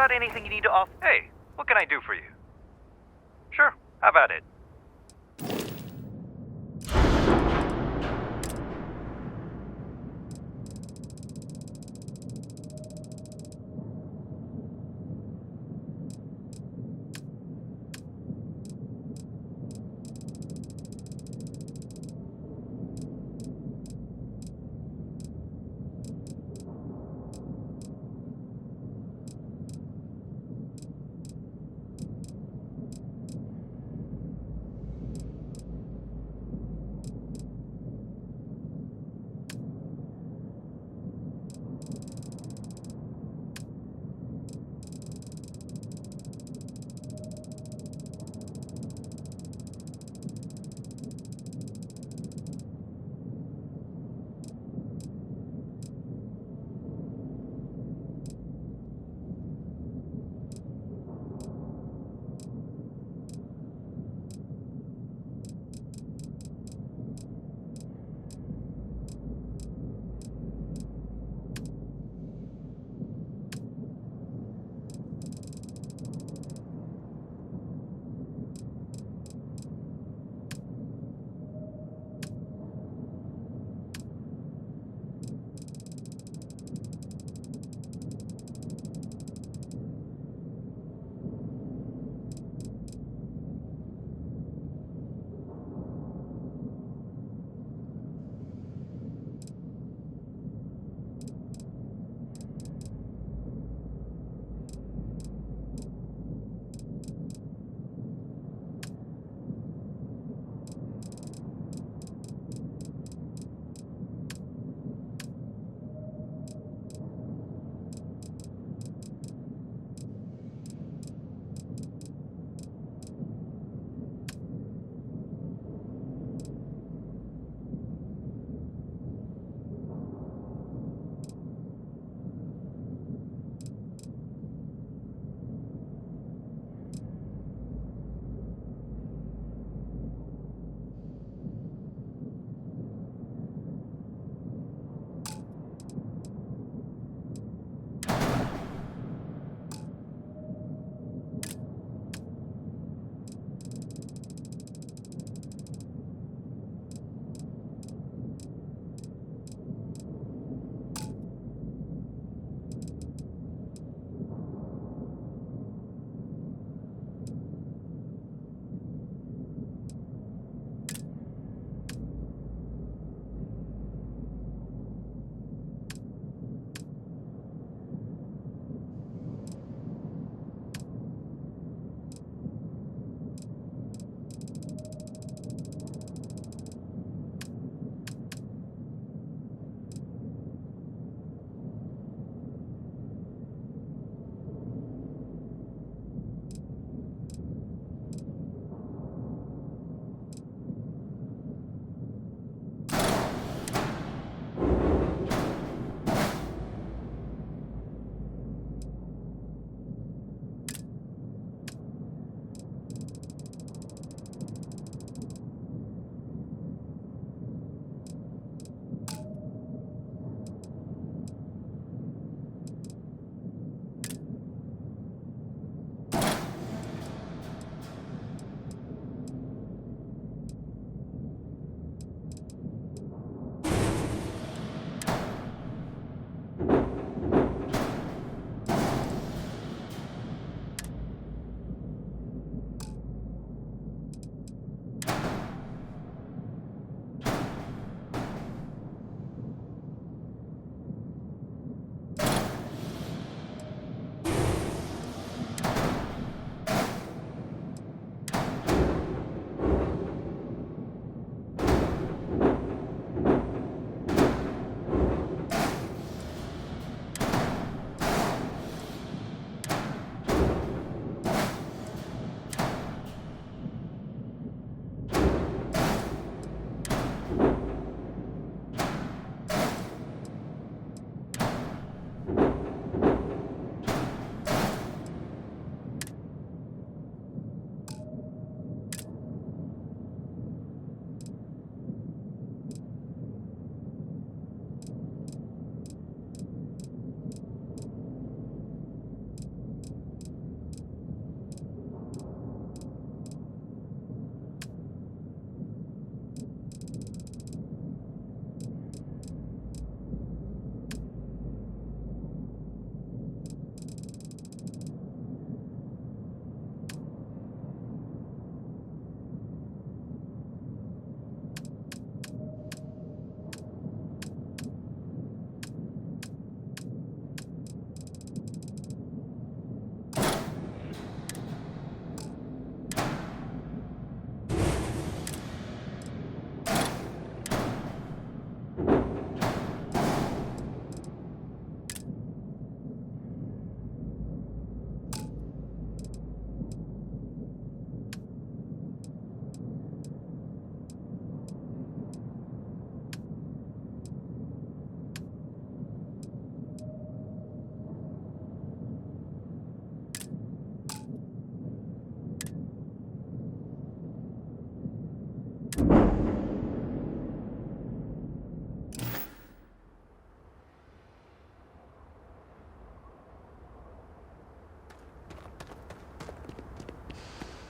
got anything you need to offer? Hey, what can I do for you? Sure, how about it?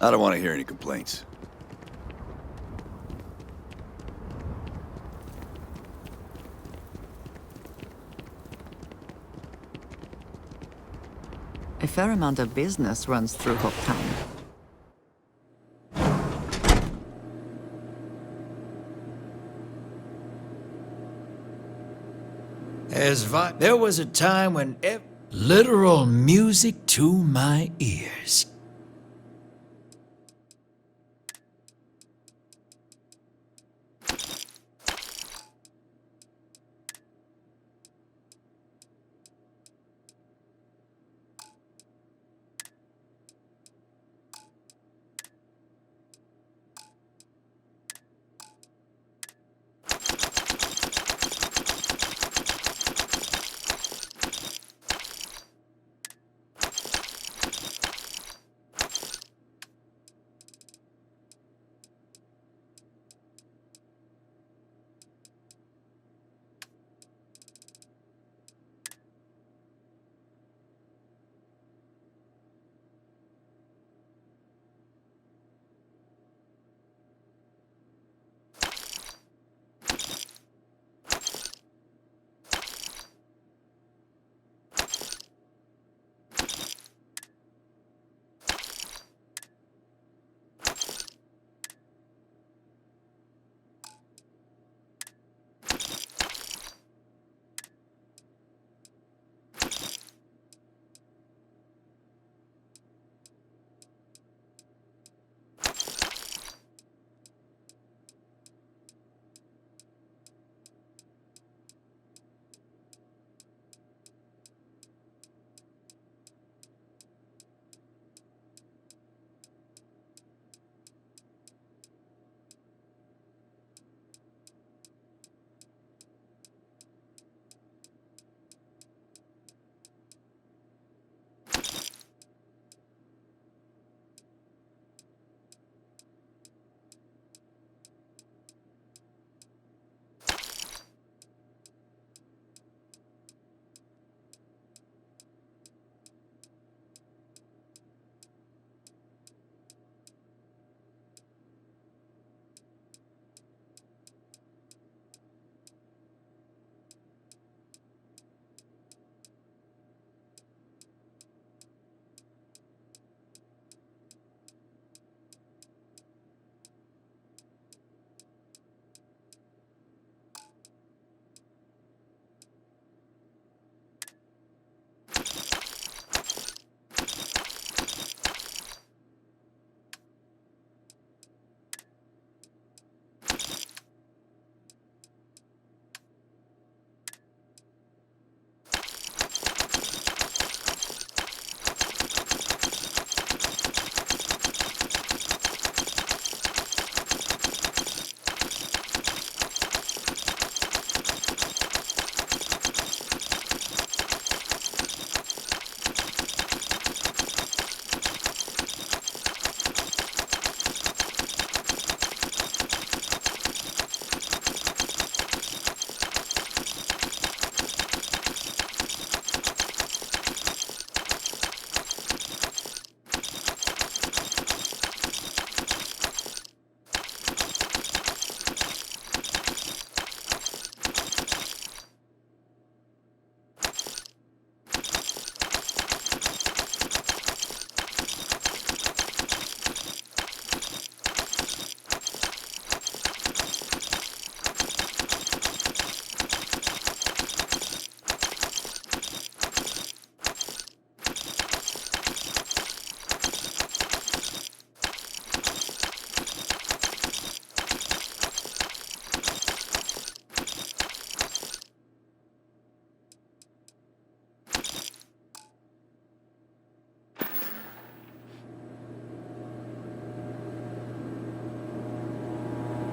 I don't want to hear any complaints. A fair amount of business runs through Hopetown. There was a time when literal music to my ears.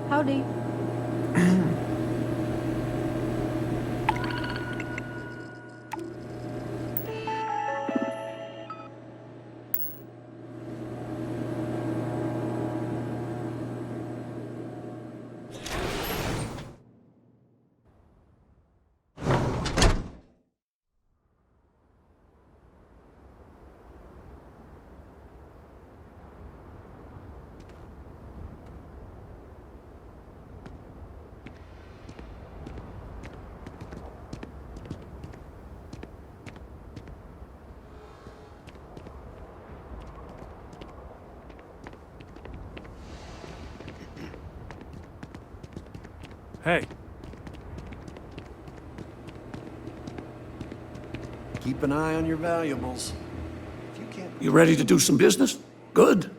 Howdy. Hey, Keep an eye on your valuables. If you can't... You ready to do some business? Good.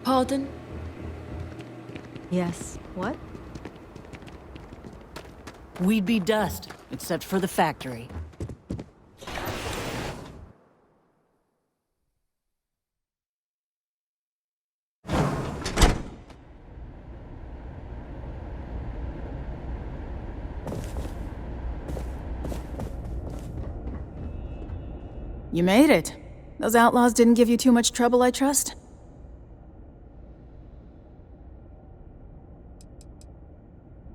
Pardon? Yes. What? We'd be dust, except for the factory. You made it. Those outlaws didn't give you too much trouble, I trust?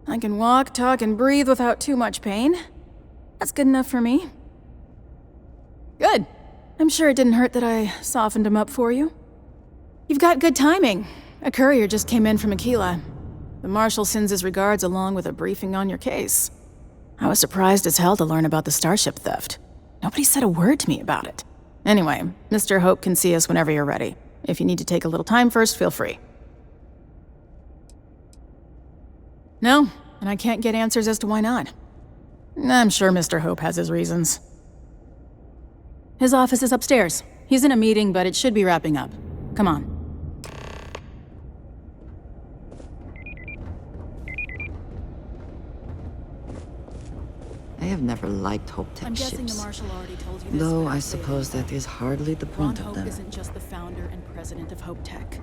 I can walk, talk, and breathe without too much pain. That's good enough for me. Good. I'm sure it didn't hurt that I softened him up for you. You've got good timing. A courier just came in from Aquila. The Marshal sends his regards along with a briefing on your case. I was surprised as hell to learn about the starship theft. Nobody said a word to me about it. Anyway, Mr. Hope can see us whenever you're ready. If you need to take a little time first, feel free. No, and I can't get answers as to why not. I'm sure Mr. Hope has his reasons. His office is upstairs. He's in a meeting, but it should be wrapping up. Come on. I have never liked Hope Tech I'm guessing ships. the Marshal already told you this. Though but I I'll say it suppose again. that is hardly the Ron point of Hope them. isn't just the founder and president of Hope Tech.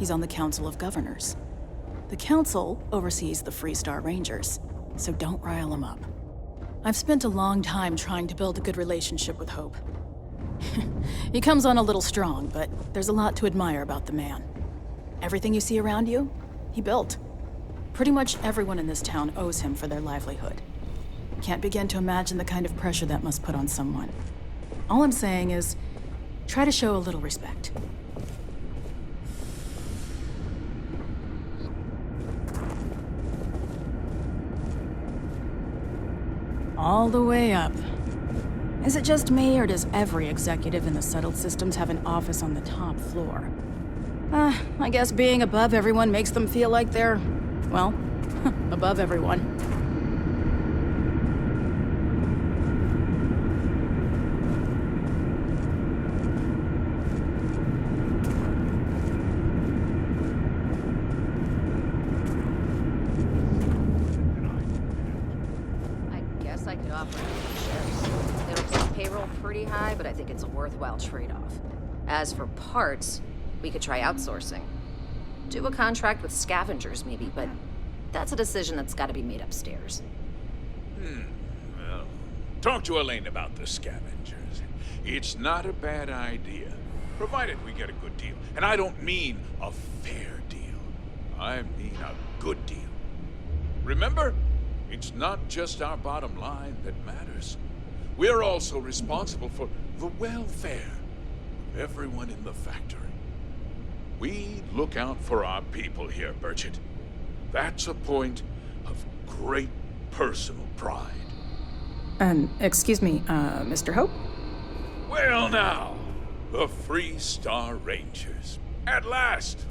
He's on the Council of Governors. The Council oversees the Freestar Rangers, so don't rile him up. I've spent a long time trying to build a good relationship with Hope. He comes on a little strong, but there's a lot to admire about the man. Everything you see around you, he built. Pretty much everyone in this town owes him for their livelihood. Can't begin to imagine the kind of pressure that must put on someone. All I'm saying is, try to show a little respect. All the way up. Is it just me, or does every executive in the settled systems have an office on the top floor? I guess being above everyone makes them feel like they're, well, above everyone. I guess I could offer shares. It'll pay payroll pretty high, but I think it's a worthwhile trade-off. As for parts, we could try outsourcing. Do a contract with scavengers, maybe, but that's a decision that's got to be made upstairs. Well, talk to Elaine about the scavengers. It's not a bad idea, provided we get a good deal. And I don't mean a fair deal. I mean a good deal. Remember, it's not just our bottom line that matters. We're also responsible for the welfare of everyone in the factory. We look out for our people here, Burchett. That's a point of great personal pride. Excuse me, Mr. Hope? Well now, the Freestar Rangers. At last!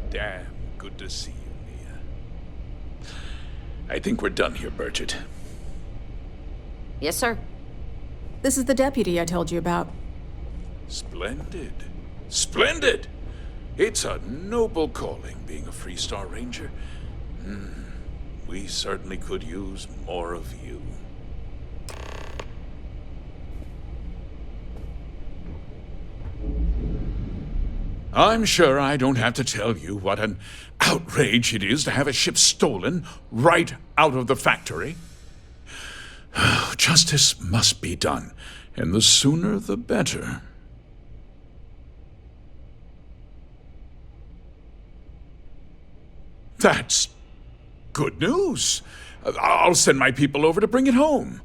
Damn good to see you, Mia. I think we're done here, Burchett. Yes, sir. This is the deputy I told you about. Splendid. Splendid! It's a noble calling, being a Freestar Ranger. we certainly could use more of you. I'm sure I don't have to tell you what an outrage it is to have a ship stolen right out of the factory. Justice must be done, and the sooner the better. That's good news. I'll send my people over to bring it home.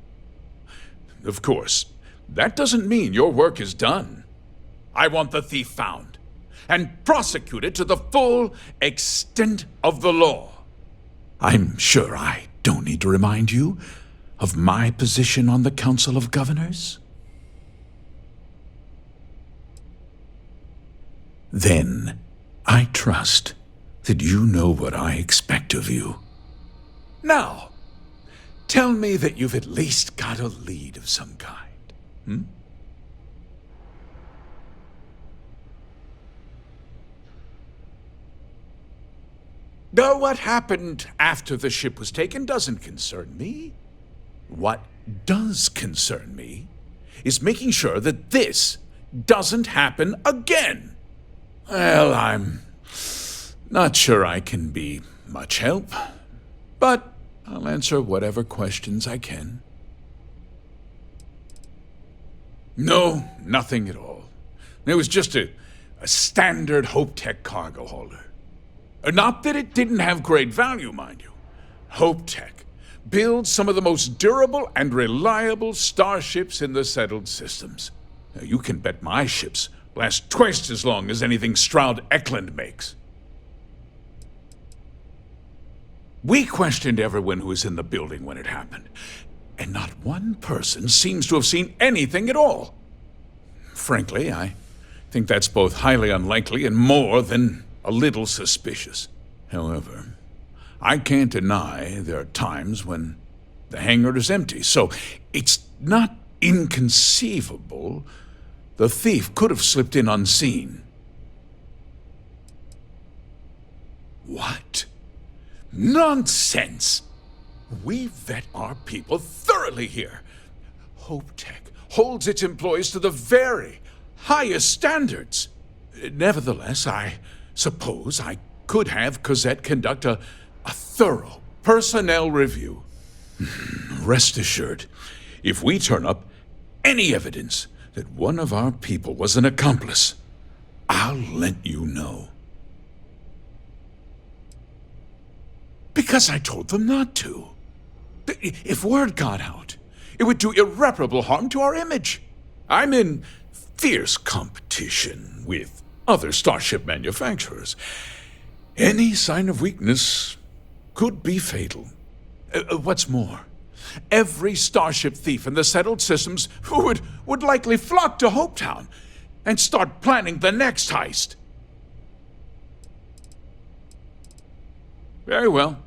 Of course, that doesn't mean your work is done. I want the thief found and prosecuted to the full extent of the law. I'm sure I don't need to remind you of my position on the Council of Governors. Then, I trust that you know what I expect of you. Now, tell me that you've at least got a lead of some kind, hmm? Now, what happened after the ship was taken doesn't concern me. What does concern me is making sure that this doesn't happen again. Well, I'm not sure I can be much help, but I'll answer whatever questions I can. No, nothing at all. It was just a standard HopeTech cargo hauler. Not that it didn't have great value, mind you. HopeTech builds some of the most durable and reliable starships in the settled systems. Now, you can bet my ships last twice as long as anything Stroud Eklund makes. We questioned everyone who was in the building when it happened, and not one person seems to have seen anything at all. Frankly, I think that's both highly unlikely and more than a little suspicious. However, I can't deny there are times when the hangar is empty, so it's not inconceivable the thief could have slipped in unseen. What? Nonsense! We vet our people thoroughly here. HopeTech holds its employees to the very highest standards. Nevertheless, I suppose I could have Cosette conduct a thorough personnel review. Rest assured, if we turn up any evidence that one of our people was an accomplice, I'll let you know. Because I told them not to. If word got out, it would do irreparable harm to our image. I'm in fierce competition with other starship manufacturers. Any sign of weakness could be fatal. What's more, every starship thief in the settled systems would likely flock to Hopetown and start planning the next heist. Very well.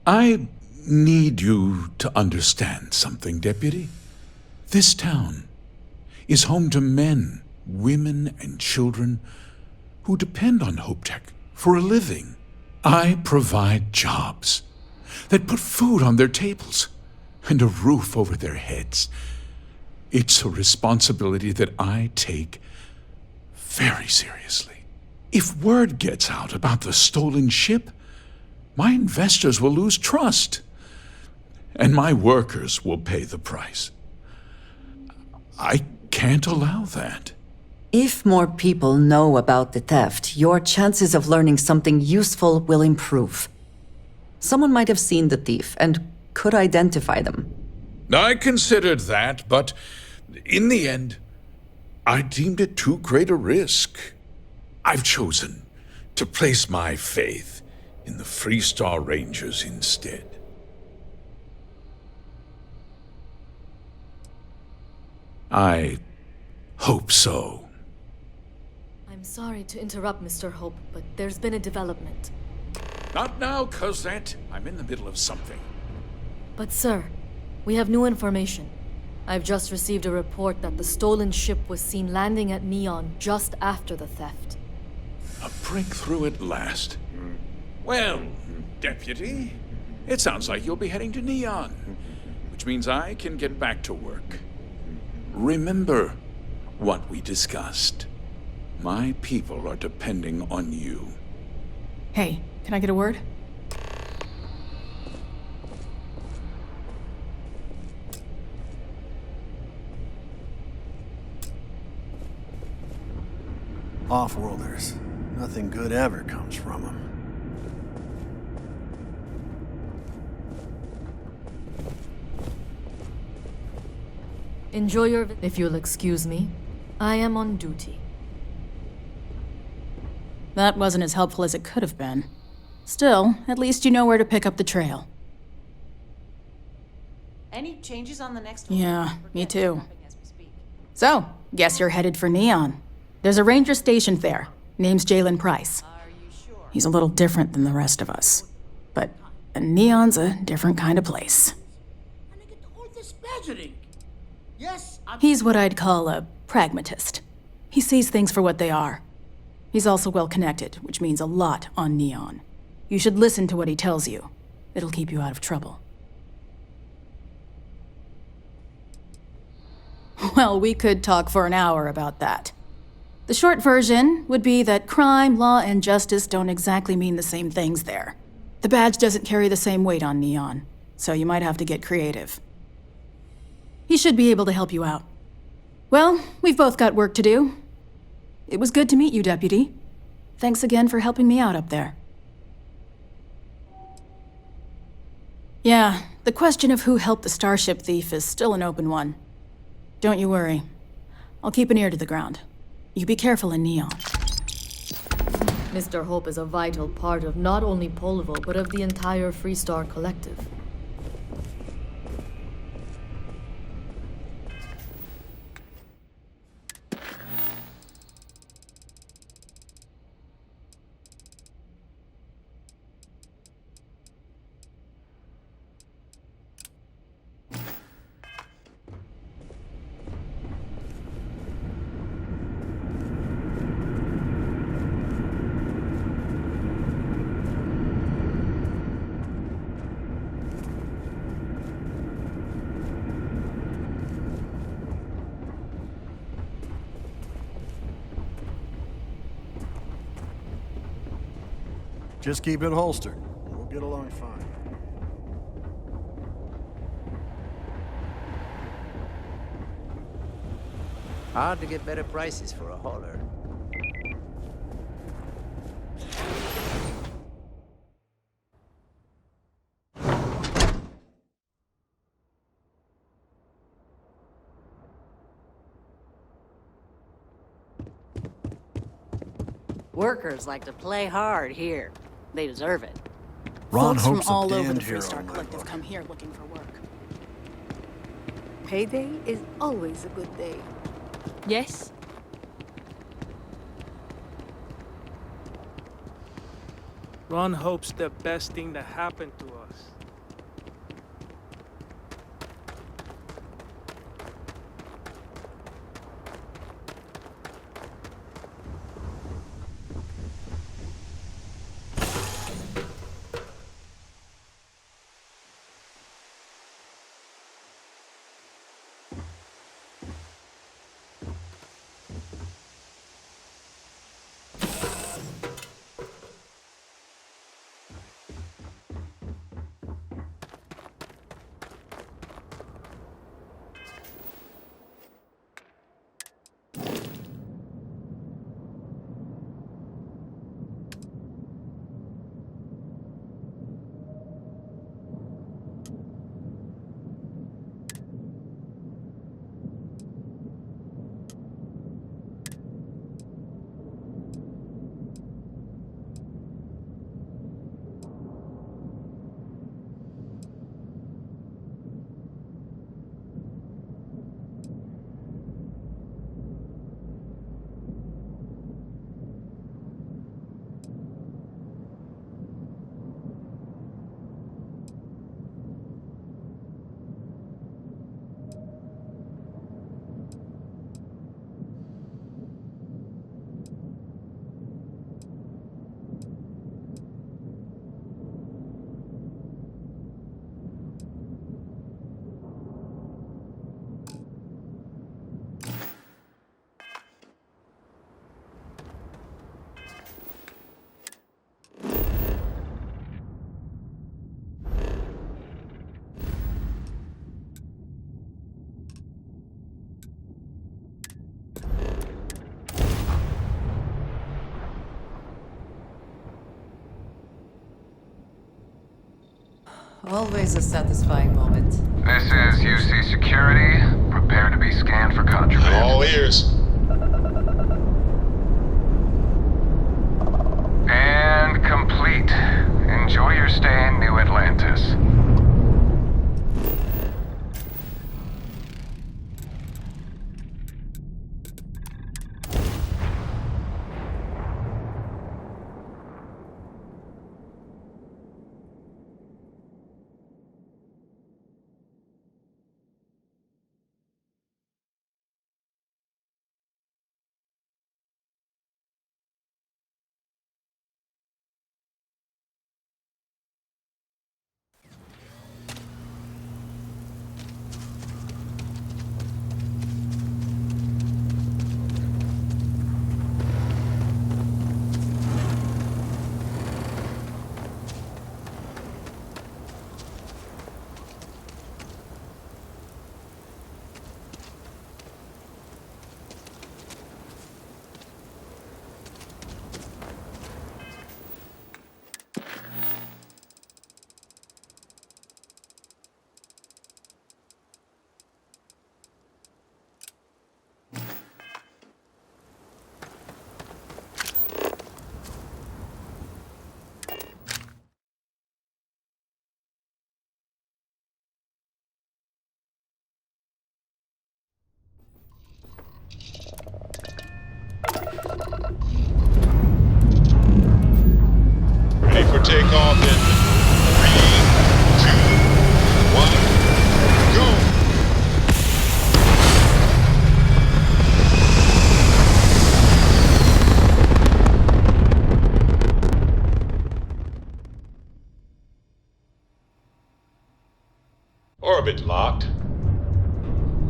I need you to understand something, Deputy. This town is home to men, women, and children who depend on HopeTech for a living. I provide jobs that put food on their tables and a roof over their heads. It's a responsibility that I take very seriously. If word gets out about the stolen ship, my investors will lose trust, and my workers will pay the price. I can't allow that. If more people know about the theft, your chances of learning something useful will improve. Someone might have seen the thief and could identify them. I considered that, but in the end, I deemed it too great a risk. I've chosen to place my faith in the Freestar Rangers instead. I hope so. I'm sorry to interrupt, Mr. Hope, but there's been a development. Not now, Cosette. I'm in the middle of something. But sir, we have new information. I've just received a report that the stolen ship was seen landing at Neon just after the theft. A breakthrough at last. Well, Deputy, It sounds like you'll be heading to Neon, which means I can get back to work. Remember what we discussed. My people are depending on you. Hey, can I get a word? Off-worlders. Nothing good ever comes from them. Enjoy your... If you'll excuse me, I am on duty. That wasn't as helpful as it could have been. Still, at least you know where to pick up the trail. Any changes on the next Yeah, me too. So, guess you're headed for Neon. There's a ranger stationed there. Name's Jalen Price. He's a little different than the rest of us. But Neon's a different kind of place. He's what I'd call a pragmatist. He sees things for what they are. He's also well connected, which means a lot on Neon. You should listen to what he tells you. It'll keep you out of trouble. Well, we could talk for an hour about that. The short version would be that crime, law, and justice don't exactly mean the same things there. The badge doesn't carry the same weight on Neon, so you might have to get creative. He should be able to help you out. Well, we've both got work to do. It was good to meet you, Deputy. Thanks again for helping me out up there. Yeah, the question of who helped the Starship thief is still an open one. Don't you worry. I'll keep an ear to the ground. You be careful in Neon. Mr. Hope is a vital part of not only Polvo, but of the entire Freestar Collective. Just keep it holstered. We'll get along fine. Hard to get better prices for a hauler. Workers like to play hard here. They deserve it. Ron Folks Hope's from all a over the damned hero Freestar in my Collective book. come here looking for work. Payday is always a good day. Yes? Ron hopes the best thing that happened to us. Always a satisfying moment. This is UC Security. Prepare to be scanned for contraband. All ears. And complete. Enjoy your stay in New Atlantis. Ready for takeoff in 3, 2, 1, go! Orbit locked.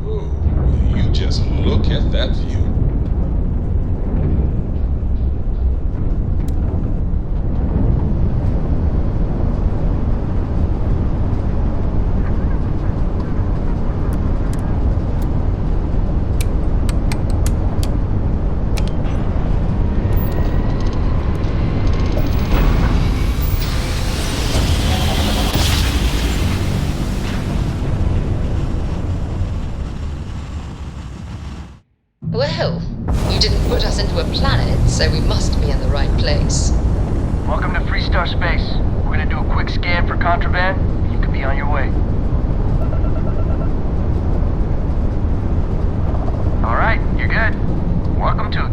Ooh, will you just look at that view? Well, you didn't put us into a planet, so we must be in the right place. Welcome to Freestar Space. We're gonna do a quick scan for contraband, and you can be on your way. Alright, you're good. Welcome to it.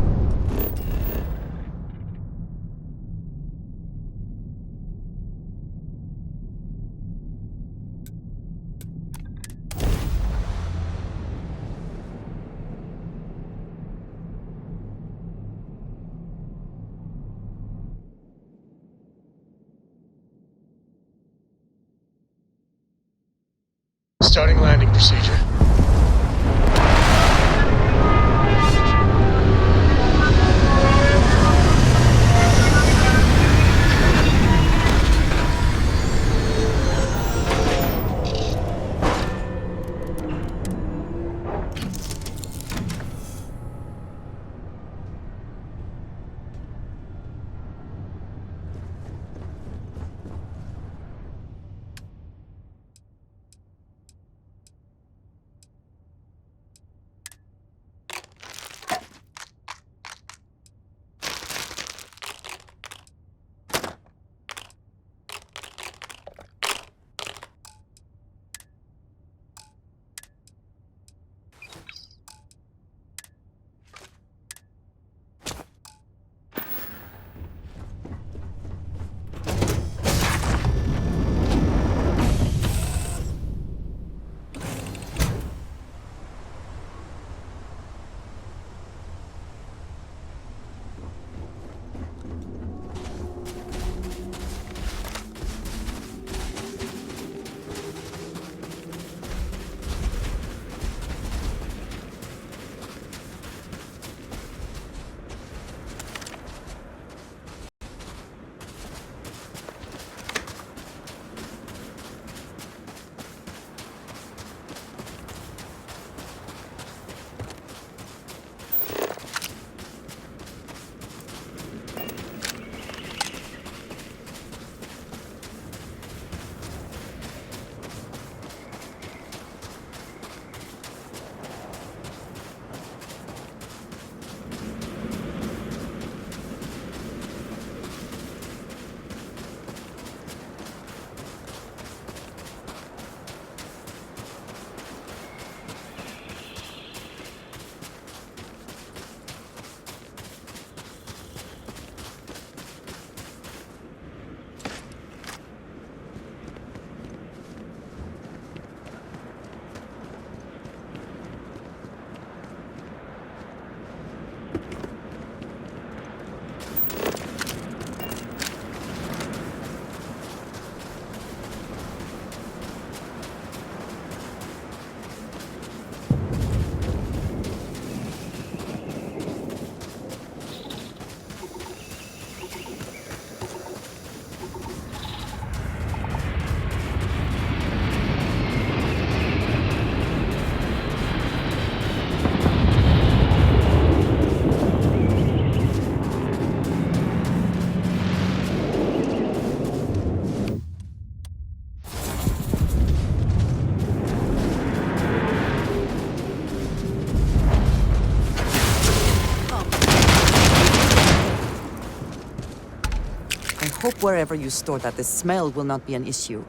Starting landing procedure. I hope wherever you store that, the smell will not be an issue.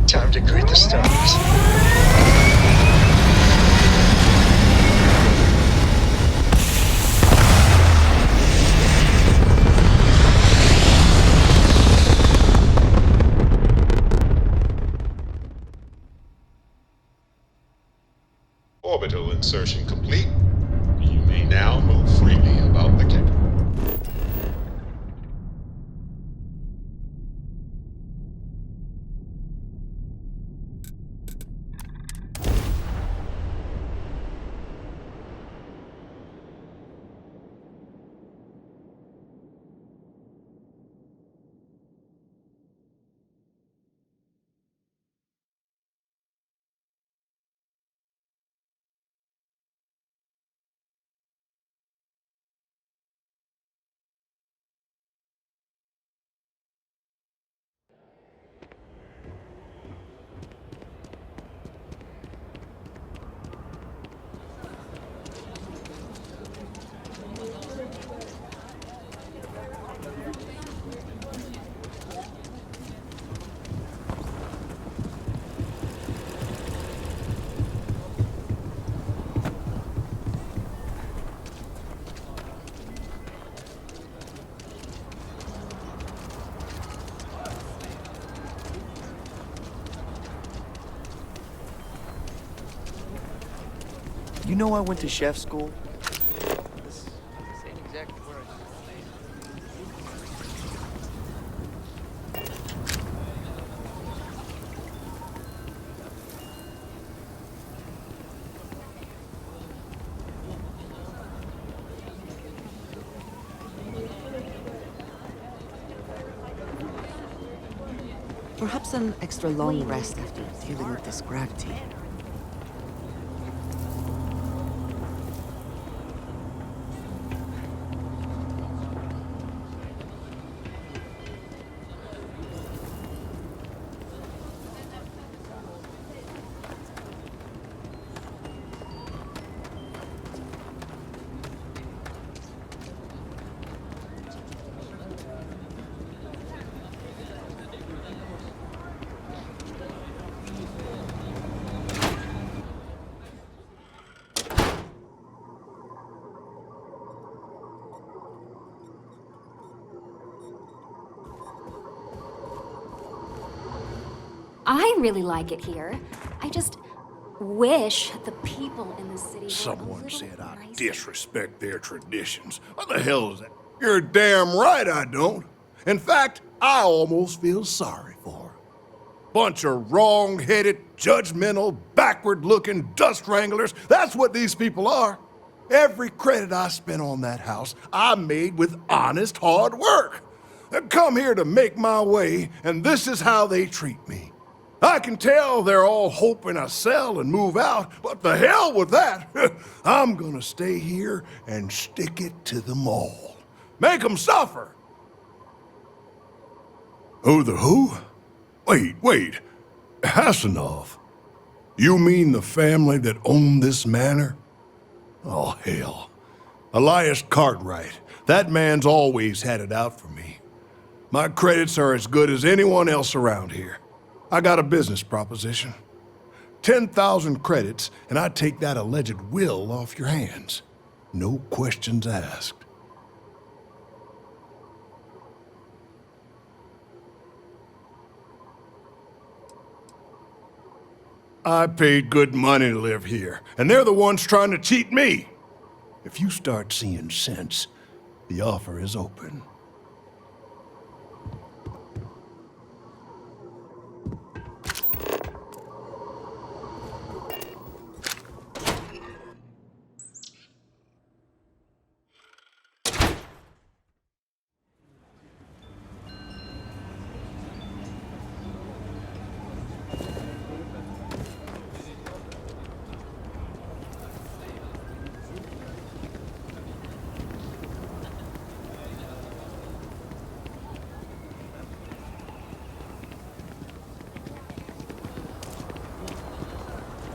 Time to greet the stars. Orbital insertion complete. You may now move freely about the campus. You know I went to chef school? This ain't exactly where I Perhaps an extra long rest after dealing with this gravity. I really like it here. I just wish the people in the city were Someone said I disrespect their traditions. What the hell is that? You're damn right I don't. In fact, I almost feel sorry for them. Bunch of wrong-headed, judgmental, backward-looking dust wranglers. That's what these people are. Every credit I spent on that house, I made with honest, hard work. I come here to make my way, and this is how they treat me. I can tell they're all hoping I sell and move out, but the hell with that. I'm gonna stay here and stick it to them all. Make them suffer. Who the who? Wait. Hassanov. You mean the family that owned this manor? Oh, hell. Elias Cartwright. That man's always had it out for me. My credits are as good as anyone else around here. I got a business proposition. 10,000 credits, and I take that alleged will off your hands. No questions asked. I paid good money to live here, and they're the ones trying to cheat me. If you start seeing sense, the offer is open.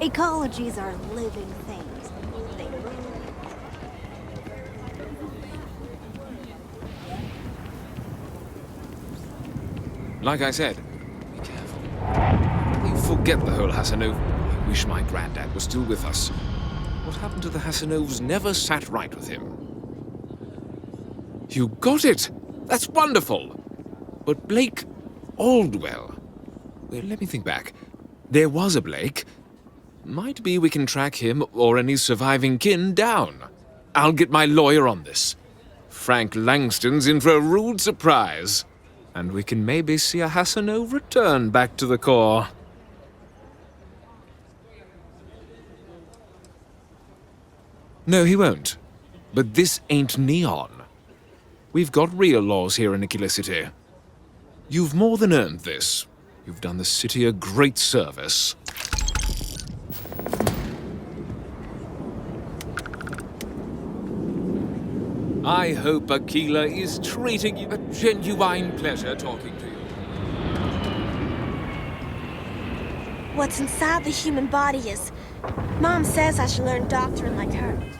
Ecologies are living things. They move. Like I said, be careful. You forget the whole Hassanov. I wish my granddad was still with us. What happened to the Hassanovs never sat right with him. You got it! That's wonderful! But Blake Aldwell... Well, let me think back. There was a Blake. Might be we can track him or any surviving kin down. I'll get my lawyer on this. Frank Langston's in for a rude surprise. And we can maybe see a Hassanov return back to the core. No, he won't. But this ain't Neon. We've got real laws here in Aquila City. You've more than earned this. You've done the city a great service. I hope Aquila is treating you a genuine pleasure talking to you. What's inside the human body is... Mom says I should learn doctrine like her.